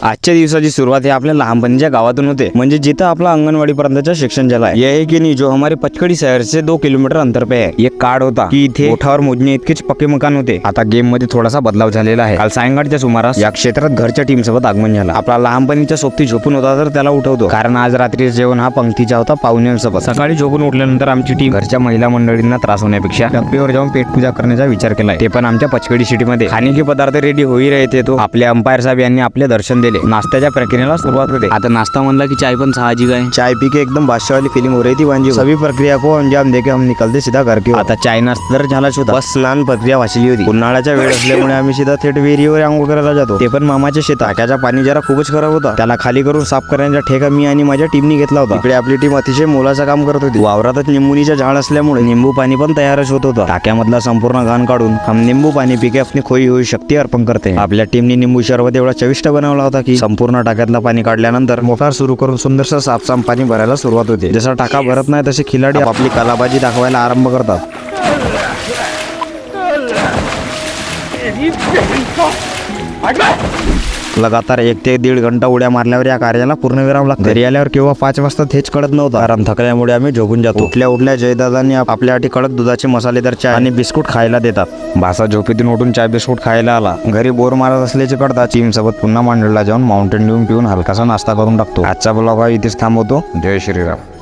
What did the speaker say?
आजच्या दिवसाची सुरुवात ही आपल्या लहानपणीच्या गावातून होते, म्हणजे जिथं आपला अंगणवाडी पर्यंतचं शिक्षण झालं आहे। यह है की नहीं जो हमारे पचकड़ी शहर से 2 किलोमीटर अंतर पे है। एक काळ होता की इथे मोठावर मोजणे इतकेच पक्के मकान होते। आता गेम मध्ये थोडासा बदलाव झालेला आहे। काल सायंकाळच्या सुमारास या क्षेत्रात घरच्या टीम सोबत आगमन झाला। आपला लहानपणीच्या सोबती झोपून होता तर त्याला उठवतो, कारण आज रात्री जेवण हा पंक्तीचा होता पाहुण्यांसोबत। सकाळी झोपून उठल्यानंतर आमची टीम घरच्या महिला मंडळींना त्रास होण्यापेक्षा डब्बेवर जाऊन पेट पूजा करण्याचा विचार केलाय, ते पण आमच्या पचकड़ी सिटी मध्ये। खाने के पदार्थ रेडी हो ही रहे थे तो आपले अंपायर साहब यांनी आपले दर्शन दिले। नाश्त्याच्या प्रक्रियेला सुरुवात होते। आता नाश्ता म्हणला की चाय पण साहजिक आहे। चाय पी के एकदम बादशाह वाली फीलिंग हो रही थी वांजी। सभी प्रक्रिया को अंजाम देके हम निकलते सीधा घर की ओर। आता चाय नाश्ता तर झालाच होता, बस स्नान प्रक्रिया वाचली होती। उन्हाळ्याचा वेळ असल्यामुळे आम्ही सीधा थेट विहिरीवर आंघोळ करायला जातो, ते पण मामाच्या शेतात। टाक्याचा पाणी जरा खूपच खराब होता, त्याला खाली करून साफ करण्याचा ठेका मी आणि माझ्या टीमनी घेतला होता। इकडे आपली टीम अतिशय मोलाचं काम करत होती। वावरातच निंबुनीचं झाड असल्यामुळे निंबू पाणी पण तयारच होत होतं। टाक्यामधला संपूर्ण घाण काढून हम निंबू पाणी पी के अपनी खोई हुई शक्ती अर्पण करते हैं। आपल्या टीमने निंबू शरबत एवढा चविष्ट बनवला होता की संपूर्ण टाक्यातलं पाणी काढल्यानंतर मोटार सुरू करून सुंदरसं साफसाम पाणी भरायला सुरुवात होते। जसा टाका भरत नाही तसे खिलाडी आपली कलाबाजी दाखवायला आरंभ करतात। लगातार 1 ते 1.5 घंटा उड्या मारल्यावर या कार्याला पूर्णविराम लागतो। घरी आल्यावर केव्हा 5 वाजता हेच कळत नव्हतं, कारण थकल्यामुळे आम्ही झोपून जातो। उठल्या जयदादांनी आपल्यासाठी कडक दुधाचे मसालेदार चाय आणि बिस्कुट खायला देतात। भासा झोपेतून उठून चाय बिस्कुट खायला आला। घरी बोर मारत असल्याचे कळतात टीम सोबत पुन्हा मांडला जाऊन माउंटेन ड्यू पिऊन हलकासा नाश्ता करून टाकतो। आजचा ब्लॉग हा इथेच थांबवतो। जय श्रीराम।